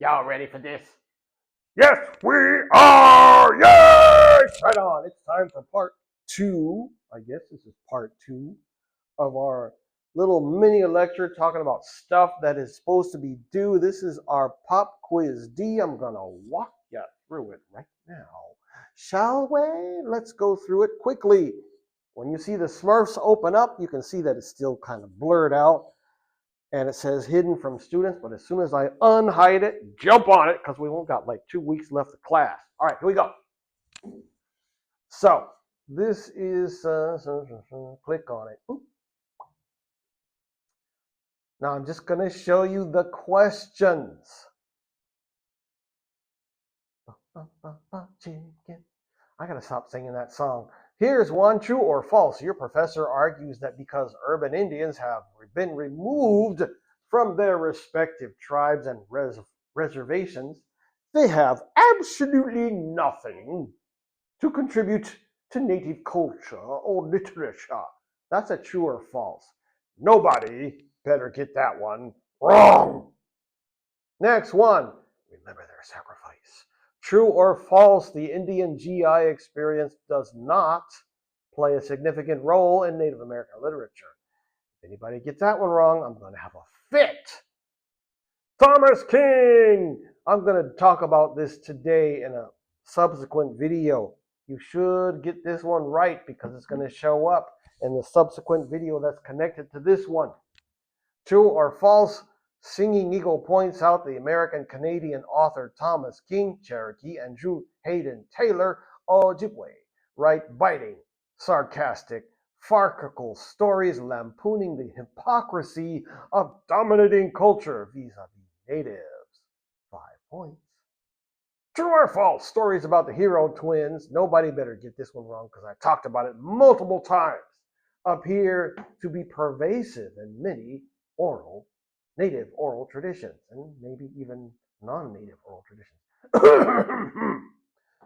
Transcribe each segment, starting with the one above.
Y'all ready for this? Yes, we are! Yay! Right on. It's time for part two. I guess this is part two of our little mini lecture talking about stuff that is supposed to be due. This is our pop quiz D. I'm going to walk you through it right now. Shall we? Let's go through it quickly. When you see the Smurfs open up, you can see that it's still kind of blurred out. And it says hidden from students, but as soon as I unhide it, jump on it because we won't got like 2 weeks left of class. All right, here we go. So this is, click on it. Now I'm just going to show you the questions. I got to stop singing that song. Here's one, true or false. Your professor argues that because urban Indians have been removed from their respective tribes and reservations, they have absolutely nothing to contribute to native culture or literature. That's a true or false. Nobody better get that one wrong. Next one. Remember their sacrifice. True or false, the Indian GI experience does not play a significant role in Native American literature. If anybody gets that one wrong, I'm going to have a fit. Thomas King! I'm going to talk about this today in a subsequent video. You should get this one right because it's going to show up in the subsequent video that's connected to this one. True or false, Singingeagle points out the American-Canadian author Thomas King, Cherokee, and Drew Hayden Taylor, Ojibwe, write biting, sarcastic, farcical stories lampooning the hypocrisy of dominating culture vis-a-vis natives. 5 points. True or false, stories about the hero twins, nobody better get this one wrong because I talked about it multiple times, appear to be pervasive in many native oral traditions, and maybe even non-native oral traditions.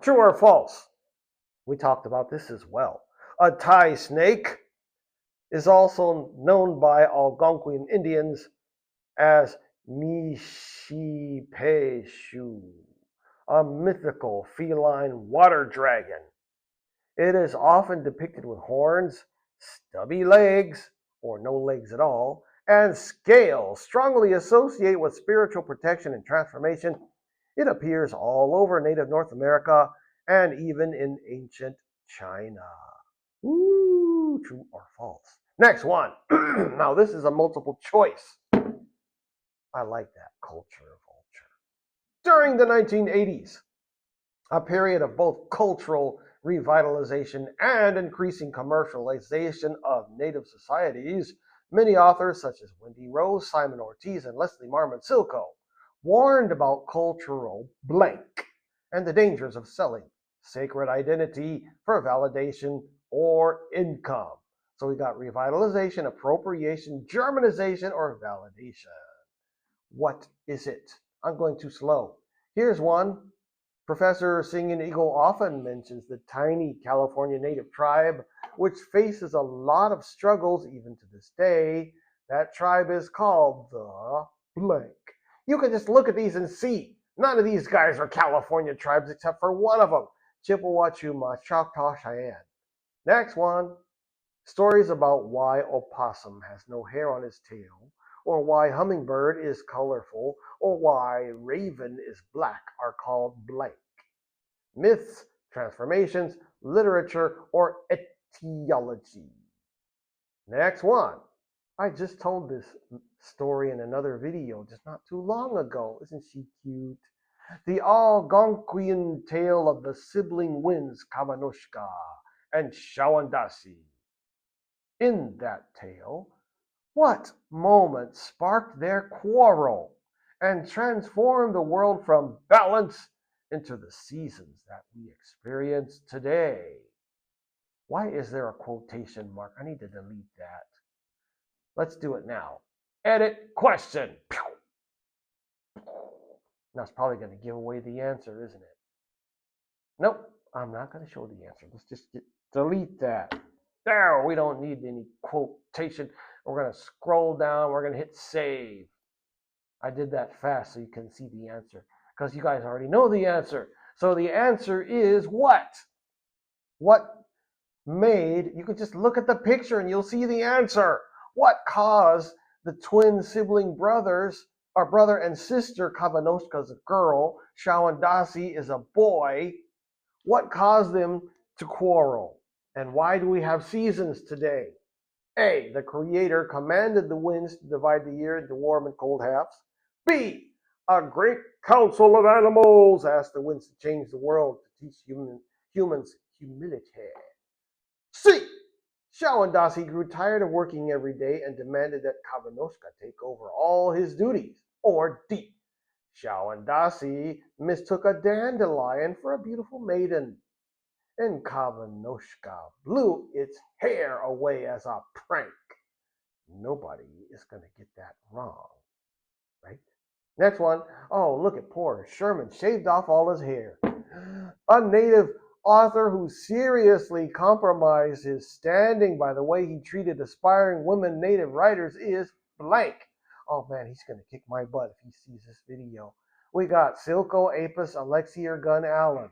True or false? We talked about this as well. A Thai snake is also known by Algonquian Indians as Mishipeshu, a mythical feline water dragon. It is often depicted with horns, stubby legs, or no legs at all, and scales strongly associated with spiritual protection and transformation. It appears all over native North America and even in ancient China. Ooh, true or false? Next one. Now, this is a multiple choice. I like that culture of vulture. During the 1980s, a period of both cultural revitalization and increasing commercialization of native societies, many authors such as Wendy Rose, Simon Ortiz, and Leslie Marmon Silko warned about cultural blank and the dangers of selling sacred identity for validation or income. So we got revitalization, appropriation, Germanization, or validation. What is it? I'm going too slow. Here's one. Professor Singingeagle often mentions the tiny California native tribe, which faces a lot of struggles even to this day. That tribe is called the blank. You can just look at these and see. None of these guys are California tribes except for one of them, Chippewa, Chumash, Choctaw, Cheyenne. Next one. Stories about why opossum has no hair on his tail, or why hummingbird is colorful, or why raven is black are called blank. Myths, transformations, literature, or etiology. Next one. I just told this story in another video just not too long ago. Isn't she cute? The Algonquian tale of the sibling winds Kavanushka and Shawandasi. In that tale, what moment sparked their quarrel and transformed the world from balance into the seasons that we experience today? Why is there a quotation mark? I need to delete that. Let's do it now. Edit question. That's probably going to give away the answer, isn't it? Nope, I'm not going to show the answer. Let's just delete that. There, we don't need any quotation. We're going to scroll down. We're going to hit save. I did that fast so you can see the answer because you guys already know the answer. So the answer is what? What made, you can just look at the picture and you'll see the answer. What caused the twin sibling brothers, our brother and sister, Kavanoshka is a girl, Shawandasi is a boy, what caused them to quarrel? And why do we have seasons today? A, the creator commanded the winds to divide the year into warm and cold halves. B, a great council of animals asked the winds to change the world to teach humans humility. C, Shawandasi grew tired of working every day and demanded that Kavanoshka take over all his duties. Or D, Shawandasi mistook a dandelion for a beautiful maiden, and Kavanoshka blew its hair away as a prank. Nobody is going to get that wrong, right? Next one. Oh, look at poor Sherman shaved off all his hair. A native author who seriously compromised his standing by the way he treated aspiring women native writers is blank. Oh man, he's going to kick my butt if he sees this video. We got Silko Apis Alexei Gun Allen.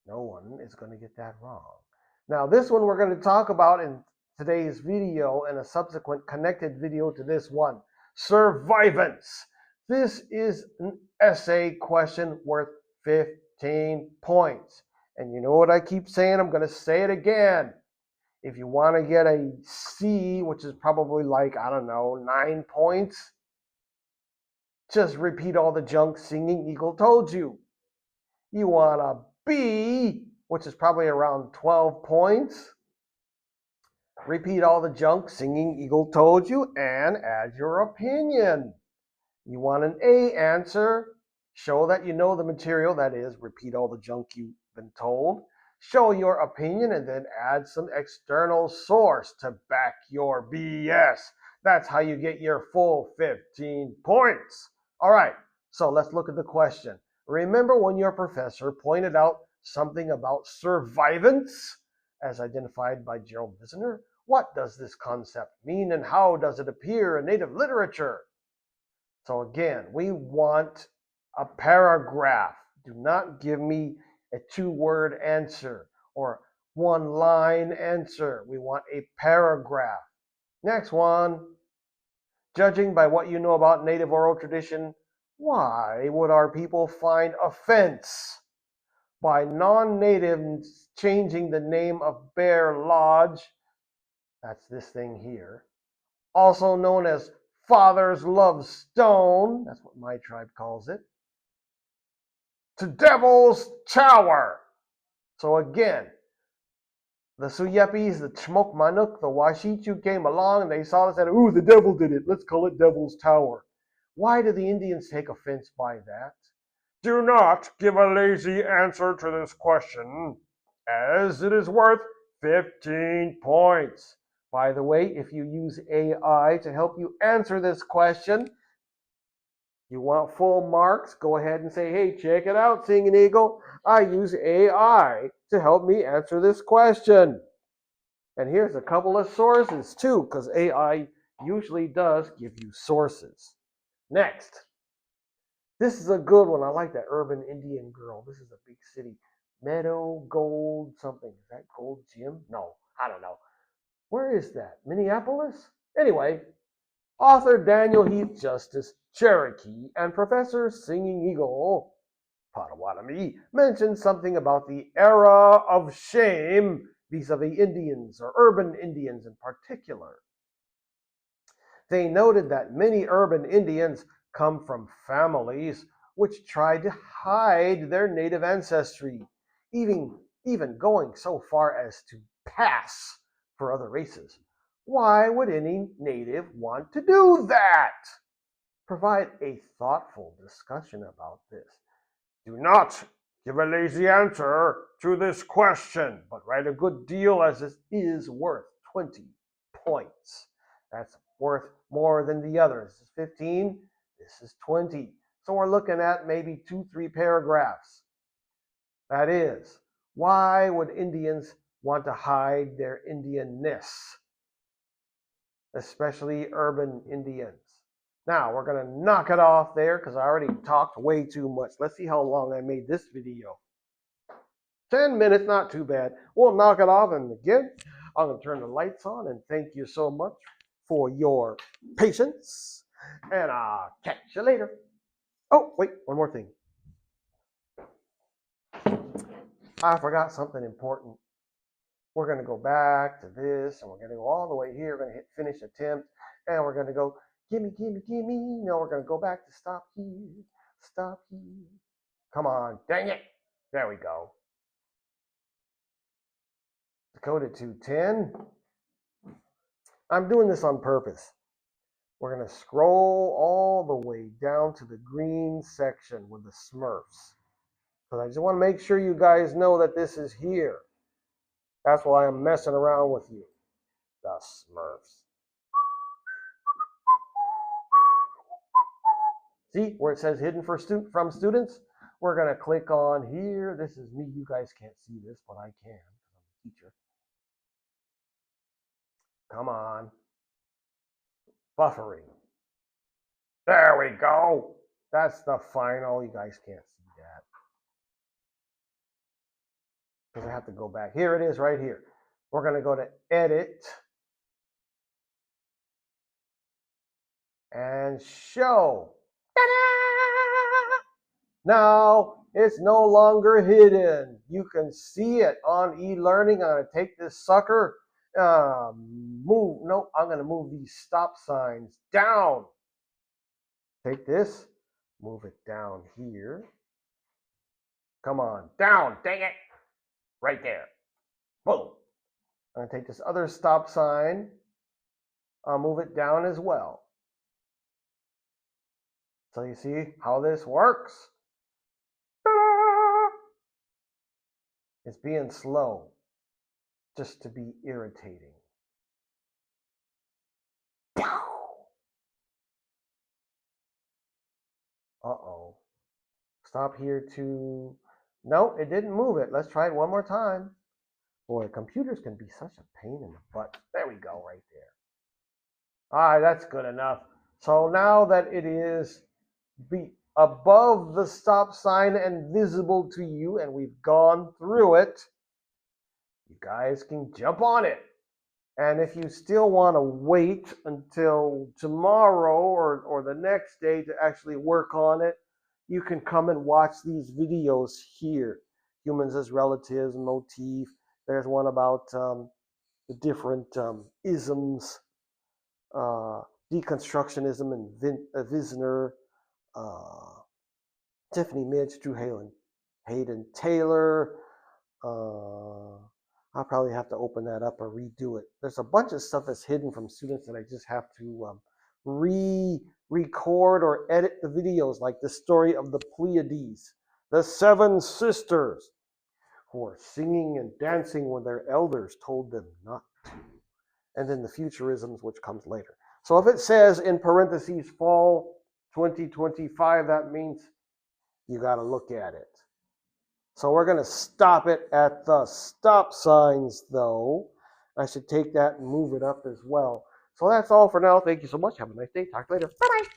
No one is going to get that wrong. Now, this one we're going to talk about in today's video and a subsequent connected video to this one. Survivance. This is an essay question worth 15 points. And you know what I keep saying? I'm going to say it again. If you want to get a C, which is probably like, I don't know, 9 points, just repeat all the junk Singingeagle told you. You want a B, which is probably around 12 points. Repeat all the junk Singingeagle told you and add your opinion. You want an A answer, show that you know the material, that is, repeat all the junk you've been told. Show your opinion and then add some external source to back your BS. That's how you get your full 15 points. All right, so let's look at the question. Remember when your professor pointed out something about survivance, as identified by Gerald Visner? What does this concept mean and how does it appear in native literature? So again, we want a paragraph. Do not give me a 2-word answer or 1-line answer. We want a paragraph. Next one. Judging by what you know about native oral tradition, why would our people find offense by non-natives changing the name of Bear Lodge, that's this thing here, also known as Father's Love Stone, that's what my tribe calls it, to Devil's Tower? So again, the Suyepis, the Chmokmanuk, the Washichu came along and they saw this and said, ooh, the devil did it. Let's call it Devil's Tower. Why do the Indians take offense by that? Do not give a lazy answer to this question, as it is worth 15 points. By the way, if you use AI to help you answer this question, you want full marks, go ahead and say, hey, check it out, Singingeagle. I use AI to help me answer this question. And here's a couple of sources too, because AI usually does give you sources. Next. This is a good one. I like that urban Indian girl. This is a big city. Meadow Gold something. Is that Gold Gym? No, I don't know. Where is that? Minneapolis? Anyway, author Daniel Heath Justice Cherokee and Professor Singingeagle Potawatomi mentioned something about the era of shame vis-a-vis Indians, or urban Indians in particular. They noted that many urban Indians come from families which tried to hide their native ancestry, even going so far as to pass for other races. Why would any native want to do that? Provide a thoughtful discussion about this. Do not give a lazy answer to this question, but write a good deal, as it is worth 20 points. That's worth more than the others. This is 15, this is 20. So we're looking at maybe 2-3 paragraphs. That is, why would Indians want to hide their Indianness, especially urban Indians? Now we're going to knock it off there because I already talked way too much. Let's see how long I made this video. 10 minutes, not too bad. We'll knock it off, and again, I'm going to turn the lights on, and thank you so much for your patience, and I'll catch you later. Oh, wait, one more thing. I forgot something important. We're going to go back to this, and we're going to go all the way here. We're going to hit finish attempt, and we're going to go, gimme, gimme, gimme. No, we're going to go back to stop here, stop here. Come on, dang it. There we go. Decoded to 10. I'm doing this on purpose. We're going to scroll all the way down to the green section with the Smurfs. Because I just want to make sure you guys know that this is here. That's why I'm messing around with you. The Smurfs. See where it says hidden from students? We're going to click on here. This is me. You guys can't see this, but I can. I'm a teacher. Come on. Buffering. There we go. That's the final. You guys can't see that. Because I have to go back. Here it is right here. We're going to go to edit. And show. Ta-da! Now it's no longer hidden. You can see it on eLearning. I'm going to take this sucker. Move. No, I'm going to move these stop signs down. Take this. Move it down here. Come on. Down. Dang it. Right there. Boom. I'm going to take this other stop sign. I'll move it down as well. So you see how this works? Ta-da! It's being slow just to be irritating. Uh-oh. Stop here to... No, it didn't move it. Let's try it one more time. Boy, computers can be such a pain in the butt. There we go, right there. All right, that's good enough. So now that it is above the stop sign and visible to you, and we've gone through it, you guys can jump on it. And if you still want to wait until tomorrow or the next day to actually work on it, you can come and watch these videos here. Humans as relatives, motif. There's one about the different isms, deconstructionism and Wisner, Tiffany Midge, Drew Hayden Taylor. I'll probably have to open that up or redo it. There's a bunch of stuff that's hidden from students that I just have to re-record or edit the videos, like the story of the Pleiades, the 7 sisters who are singing and dancing when their elders told them not to, and then the futurisms, which comes later. So if it says in parentheses fall 2025, that means you got to look at it. So we're going to stop it at the stop signs, though. I should take that and move it up as well. So that's all for now. Thank you so much. Have a nice day. Talk later. Bye-bye.